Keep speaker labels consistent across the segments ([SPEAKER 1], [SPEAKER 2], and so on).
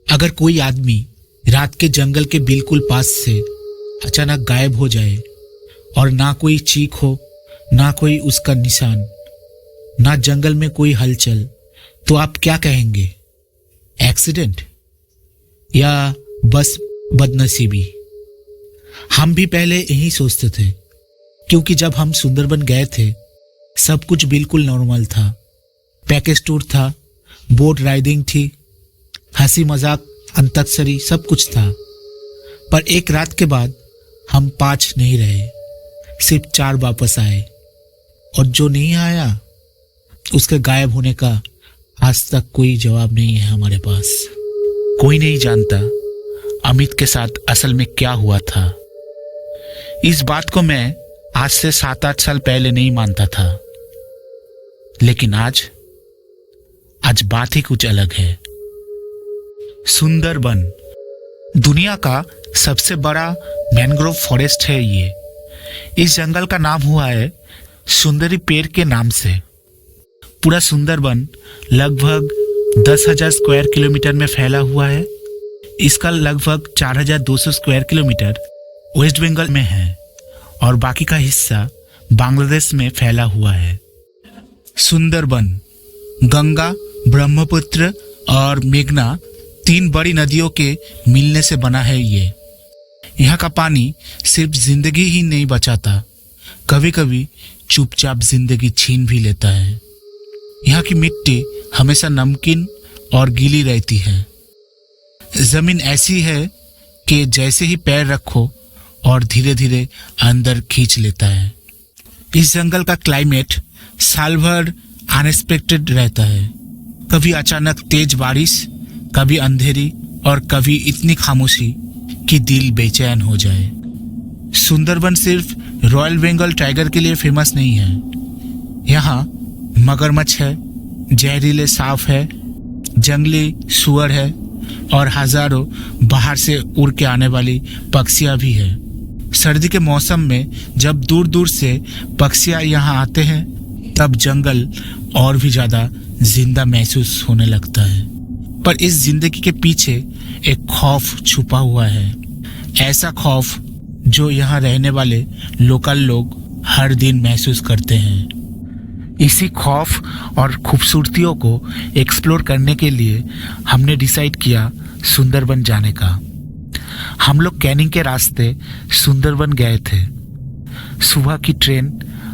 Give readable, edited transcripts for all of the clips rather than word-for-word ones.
[SPEAKER 1] अगर कोई आदमी रात के जंगल के बिल्कुल पास से अचानक गायब हो जाए और ना कोई चीख हो, ना कोई उसका निशान, ना जंगल में कोई हलचल, तो आप क्या कहेंगे? एक्सीडेंट या बस बदनसीबी? हम भी पहले यही सोचते थे, क्योंकि जब हम सुंदरबन गए थे सब कुछ बिल्कुल नॉर्मल था। पैकेज टूर था, बोट राइडिंग थी, हंसी मजाक, अंताक्षरी, सब कुछ था। पर एक रात के बाद हम 5 नहीं रहे, सिर्फ 4 वापस आए, और जो नहीं आया उसके गायब होने का आज तक कोई जवाब नहीं है हमारे पास। कोई नहीं जानता अमित के साथ असल में क्या हुआ था। इस बात को मैं आज से 7-8 साल पहले नहीं मानता था, लेकिन आज बात ही कुछ अलग है। सुंदरबन दुनिया का सबसे बड़ा मैंग्रोव फॉरेस्ट है ये। इस जंगल का नाम हुआ है सुंदरी पेड़ के नाम से। पूरा सुंदरबन लगभग 10,000 स्क्वायर किलोमीटर में फैला हुआ है। इसका लगभग 4,200 स्क्वायर किलोमीटर वेस्ट बंगाल में है और बाकी का हिस्सा बांग्लादेश में फैला हुआ है। सुंदरबन गंगा, ब्रह्मपुत्र और मेघना 3 बड़ी नदियों के मिलने से बना है ये। यहाँ का पानी सिर्फ जिंदगी ही नहीं बचाता, कभी कभी चुपचाप जिंदगी छीन भी लेता है। यहाँ की मिट्टी हमेशा नमकीन और गीली रहती है। जमीन ऐसी है कि जैसे ही पैर रखो और धीरे धीरे अंदर खींच लेता है। इस जंगल का क्लाइमेट साल भर अनएक्सपेक्टेड रहता है। कभी अचानक तेज बारिश, कभी अंधेरी और कभी इतनी खामोशी कि दिल बेचैन हो जाए। सुंदरबन सिर्फ रॉयल बंगाल टाइगर के लिए फेमस नहीं है। यहाँ मगरमच्छ है, जहरीले सांप है, जंगली सुअर है और हजारों बाहर से उड़ के आने वाली पक्षियाँ भी है। सर्दी के मौसम में जब दूर दूर से पक्षियाँ यहाँ आते हैं तब जंगल और भी ज़्यादा जिंदा महसूस होने लगता है। पर इस जिंदगी के पीछे एक खौफ छुपा हुआ है, ऐसा खौफ जो यहाँ रहने वाले लोकल लोग हर दिन महसूस करते हैं। इसी खौफ और खूबसूरतियों को एक्सप्लोर करने के लिए हमने डिसाइड किया सुंदरबन जाने का। हम लोग कैनिंग के रास्ते सुंदरबन गए थे। सुबह की ट्रेन,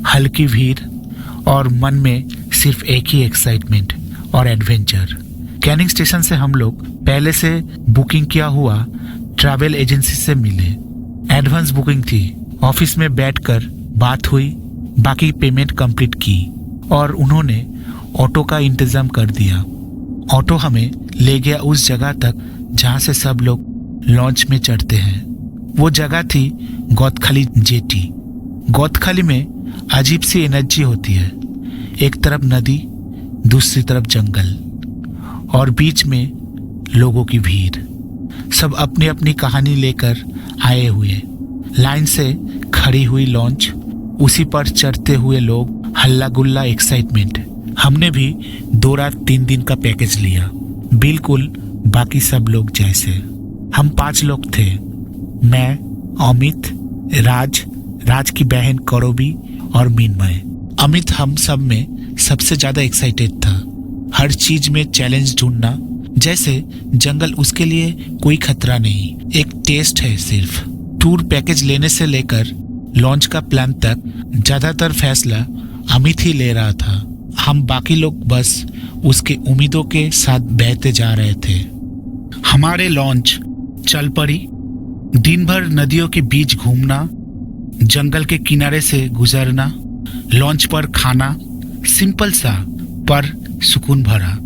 [SPEAKER 1] हल्की भीड़ और मन में सिर्फ एक ही एक्साइटमेंट और एडवेंचर। कैनिंग स्टेशन से हम लोग पहले से बुकिंग किया हुआ ट्रैवल एजेंसी से मिले। एडवांस बुकिंग थी। ऑफिस में बैठकर बात हुई, बाकी पेमेंट कंप्लीट की और उन्होंने ऑटो का इंतजाम कर दिया। ऑटो हमें ले गया उस जगह तक जहाँ से सब लोग लॉन्च में चढ़ते हैं। वो जगह थी गौतखाली जेटी। गौतखाली में अजीब सी एनर्जी होती है। एक तरफ नदी, दूसरी तरफ जंगल और बीच में लोगों की भीड़। सब अपनी अपनी कहानी लेकर आए हुए। लाइन से खड़ी हुई लॉन्च, उसी पर चढ़ते हुए लोग, हल्ला गुल्ला, एक्साइटमेंट। हमने भी 2 रात 3 दिन का पैकेज लिया, बिल्कुल बाकी सब लोग जैसे। हम 5 लोग थे। मैं, अमित, राज की बहन करोबी और मीनमय। अमित हम सब में सबसे ज्यादा एक्साइटेड था। हर चीज में चैलेंज ढूंढना, जैसे जंगल उसके लिए कोई खतरा नहीं, एक टेस्ट है सिर्फ। टूर पैकेज लेने से लेकर लॉन्च का प्लान तक ज्यादातर फैसला अमित ही ले रहा था। हम बाकी लोग बस उसके उम्मीदों के साथ बहते जा रहे थे। हमारे लॉन्च चल पड़ी। दिन भर नदियों के बीच घूमना, जंगल के किनारे से गुजरना, लॉन्च पर खाना, सिंपल सा पर सुकून भरा।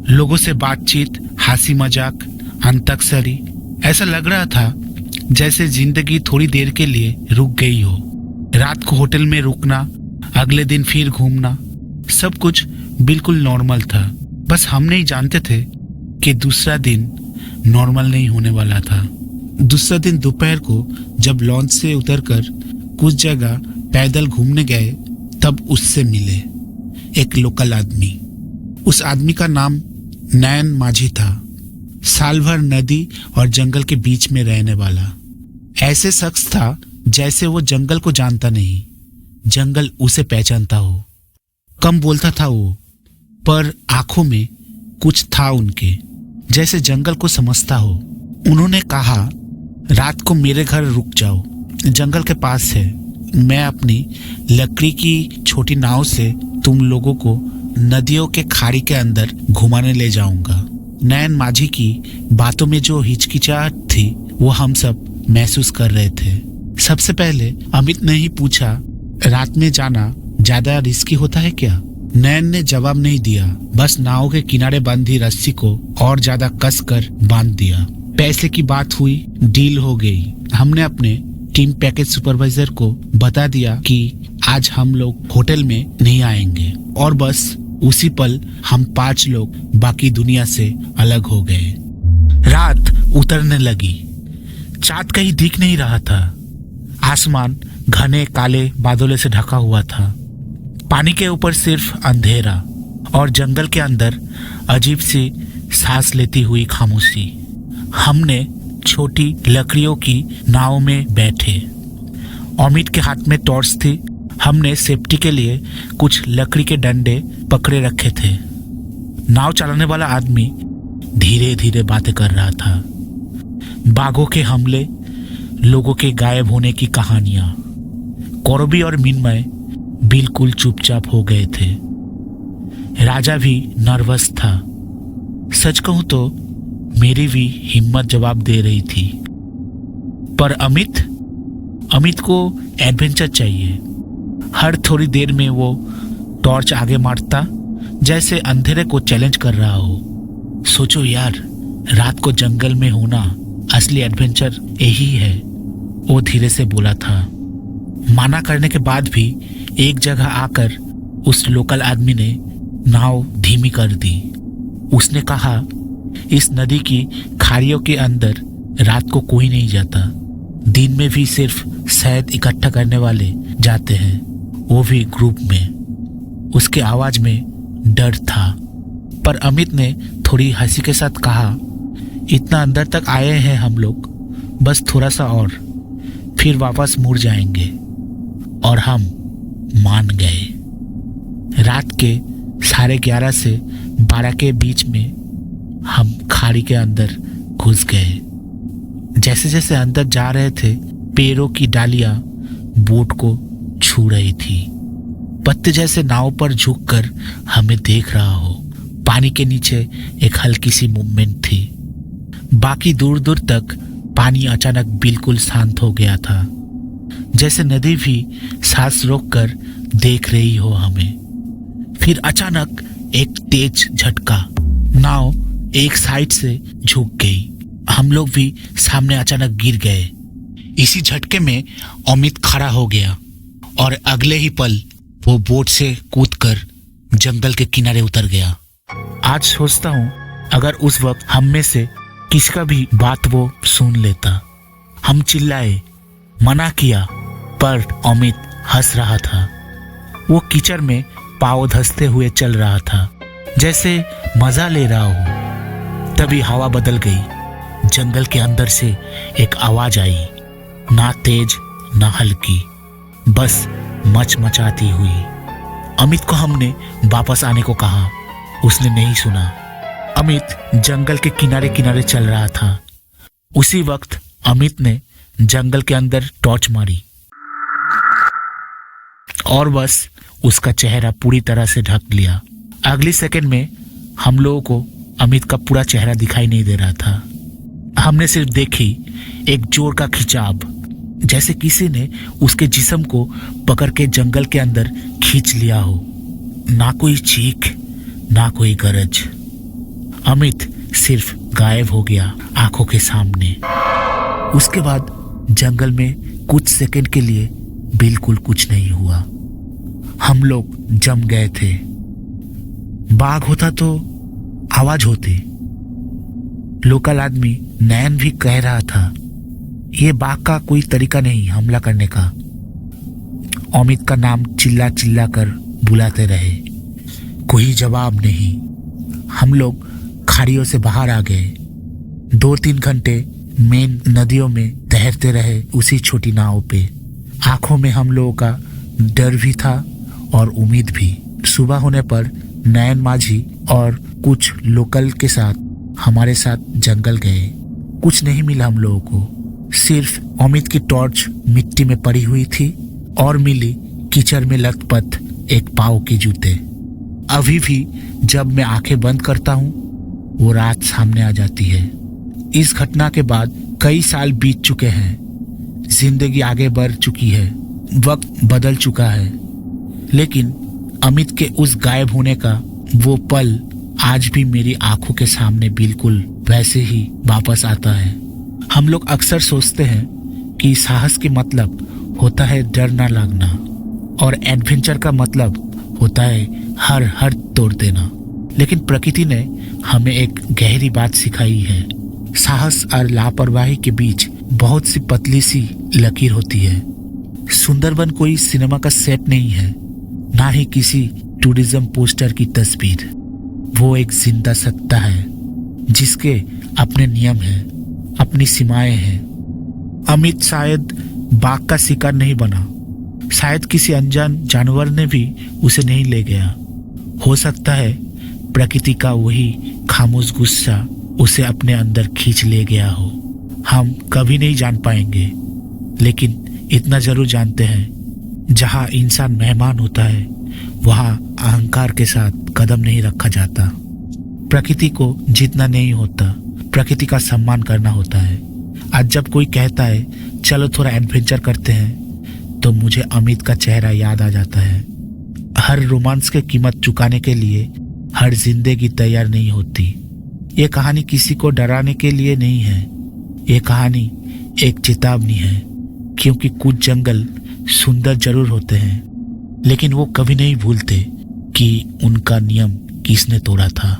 [SPEAKER 1] लोगों से बातचीत, हंसी मजाक, अंताक्षरी। ऐसा लग रहा था जैसे जिंदगी थोड़ी देर के लिए रुक गई हो। रात को होटल में रुकना, अगले दिन फिर घूमना, सब कुछ बिल्कुल नॉर्मल था। बस हम नहीं जानते थे कि दूसरा दिन नॉर्मल नहीं होने वाला था। दूसरा दिन दोपहर को जब लॉन्च से उतरकर कुछ जगह पैदल घूमने गए तब उससे मिले, एक लोकल आदमी। उस आदमी का नाम नयन माझी था। साल भर नदी और जंगल के बीच में रहने वाला। ऐसे शख्स था जैसे वो जंगल को जानता नहीं, जंगल उसे पहचानता हो। कम बोलता था वो, पर आंखों में कुछ था उनके, जैसे जंगल को समझता हो। उन्होंने कहा, रात को मेरे घर रुक जाओ, जंगल के पास है। मैं अपनी लकड़ी की छोटी नाव से तुम लोगों को नदियों के खाड़ी के अंदर घुमाने ले जाऊंगा। नयन माझी की बातों में जो हिचकिचाहट थी वो हम सब महसूस कर रहे थे। सबसे पहले अमित ने ही पूछा, रात में जाना ज्यादा रिस्की होता है क्या? नयन ने जवाब नहीं दिया, बस नाव के किनारे बंधी रस्सी को और ज्यादा कस कर बांध दिया। पैसे की बात हुई, डील हो गई। हमने अपने टीम पैकेज सुपरवाइजर को बता दिया कि आज हम लोग होटल में नहीं आएंगे, और बस उसी पल हम 5 लोग बाकी दुनिया से अलग हो गए। रात उतरने लगी, चाँद कहीं दिख नहीं रहा था। आसमान घने काले बादलों से ढका हुआ था। पानी के ऊपर सिर्फ अंधेरा और जंगल के अंदर अजीब सी सांस लेती हुई खामोशी। हमने छोटी लकड़ियों की नाव में बैठे। अमित के हाथ में टॉर्च थी। हमने सेफ्टी के लिए कुछ लकड़ी के डंडे पकड़े रखे थे। नाव चलाने वाला आदमी धीरे धीरे बातें कर रहा था। बाघों के हमले, लोगों के गायब होने की कहानियां। कौरवी और मिन्मय बिल्कुल चुपचाप हो गए थे। राजा भी नर्वस था। सच कहूं तो मेरी भी हिम्मत जवाब दे रही थी। पर अमित को एडवेंचर चाहिए। हर थोड़ी देर में वो टॉर्च आगे मारता, जैसे अंधेरे को चैलेंज कर रहा हो। सोचो यार, रात को जंगल में होना असली एडवेंचर यही है, वो धीरे से बोला था। माना करने के बाद भी एक जगह आकर उस लोकल आदमी ने नाव धीमी कर दी। उसने कहा, इस नदी की खाड़ियों के अंदर रात को कोई नहीं जाता। दिन में भी सिर्फ शहद इकट्ठा करने वाले जाते हैं, वो भी ग्रुप में। उसके आवाज में डर था। पर अमित ने थोड़ी हंसी के साथ कहा, इतना अंदर तक आए हैं हम लोग, बस थोड़ा सा और, फिर वापस मुड़ जाएंगे। और हम मान गए। रात के 11:30 से 12 के बीच में हम खाड़ी के अंदर घुस गए। जैसे जैसे अंदर जा रहे थे, पेड़ों की डालियां बोट को छू रही थी। पत्ते जैसे नाव पर झुककर हमें देख रहा हो। पानी के नीचे एक हल्की सी मूवमेंट थी। बाकी दूर दूर तक पानी अचानक बिल्कुल शांत हो गया था, जैसे नदी भी सांस रोककर देख रही हो हमें। फिर अचानक एक तेज झटका, नाव एक साइड से झुक गई। हम लोग भी सामने अचानक गिर गए। इसी झटके में अमित खड़ा हो गया और अगले ही पल वो बोट से कूदकर जंगल के किनारे उतर गया। आज सोचता हूँ, अगर उस वक्त हम में से किसी का भी बात वो सुन लेता। हम चिल्लाए, मना किया, पर अमित हंस रहा था। वो कीचड़ में पाँव धंसते हुए चल रहा था, जैसे मजा ले रहा हो। तभी हवा बदल गई। जंगल के अंदर से एक आवाज आई, ना तेज ना हल्की, बस मचमचाती हुई। अमित को हमने वापस आने को कहा, उसने नहीं सुना। अमित जंगल के किनारे किनारे चल रहा था। उसी वक्त अमित ने जंगल के अंदर टॉर्च मारी और बस उसका चेहरा पूरी तरह से ढक लिया। अगली सेकंड में हम लोगों को अमित का पूरा चेहरा दिखाई नहीं दे रहा था। हमने सिर्फ देखी एक जोर का खिंचाव, जैसे किसी ने उसके जिस्म को पकड़ के जंगल के अंदर खींच लिया हो। ना कोई चीख, ना कोई गरज। अमित सिर्फ गायब हो गया आंखों के सामने। उसके बाद जंगल में कुछ सेकंड के लिए बिल्कुल कुछ नहीं हुआ। हम लोग जम गए थे। बाघ होता तो आवाज होती। लोकल आदमी नयन भी कह रहा था, ये बाघ का कोई तरीका नहीं हमला करने का। अमित का नाम चिल्ला चिल्ला कर बुलाते रहे, कोई जवाब नहीं। हम लोग खाड़ियों से बाहर आ गए। 2-3 घंटे मेन नदियों में तैरते रहे उसी छोटी नाव पे। आंखों में हम लोगों का डर भी था और उम्मीद भी। सुबह होने पर नयन माझी और कुछ लोकल के साथ हमारे साथ जंगल गए। कुछ नहीं मिला हम लोगों को, सिर्फ अमित की टॉर्च मिट्टी में पड़ी हुई थी और मिली कीचड़ में लथपथ एक पाँव के जूते। अभी भी जब मैं आंखें बंद करता हूँ वो रात सामने आ जाती है। इस घटना के बाद कई साल बीत चुके हैं, जिंदगी आगे बढ़ चुकी है, वक्त बदल चुका है, लेकिन अमित के उस गायब होने का वो पल आज भी मेरी आंखों के सामने बिल्कुल वैसे ही वापस आता है। हम लोग अक्सर सोचते हैं कि साहस के मतलब होता है डर ना लगना और एडवेंचर का मतलब होता है हर तोड़ देना, लेकिन प्रकृति ने हमें एक गहरी बात सिखाई है। साहस और लापरवाही के बीच बहुत सी पतली सी लकीर होती है। सुंदरबन कोई सिनेमा का सेट नहीं है, ना ही किसी टूरिज्म पोस्टर की तस्वीर। वो एक जिंदा सत्ता है जिसके अपने नियम हैं, अपनी सीमाएं हैं। अमित शायद बाघ का शिकार नहीं बना, शायद किसी अनजान जानवर ने भी उसे नहीं ले गया। हो सकता है प्रकृति का वही खामोश गुस्सा उसे अपने अंदर खींच ले गया हो। हम कभी नहीं जान पाएंगे, लेकिन इतना जरूर जानते हैं, जहां इंसान मेहमान होता है वहां अहंकार के साथ कदम नहीं रखा जाता। प्रकृति को जीतना नहीं होता, प्रकृति का सम्मान करना होता है। आज जब कोई कहता है चलो थोड़ा एडवेंचर करते हैं, तो मुझे अमित का चेहरा याद आ जाता है। हर रोमांस की कीमत चुकाने के लिए हर जिंदगी तैयार नहीं होती। ये कहानी किसी को डराने के लिए नहीं है, ये कहानी एक चेतावनी है, क्योंकि कुछ जंगल सुंदर जरूर होते हैं, लेकिन वो कभी नहीं भूलते कि उनका नियम किसने तोड़ा था।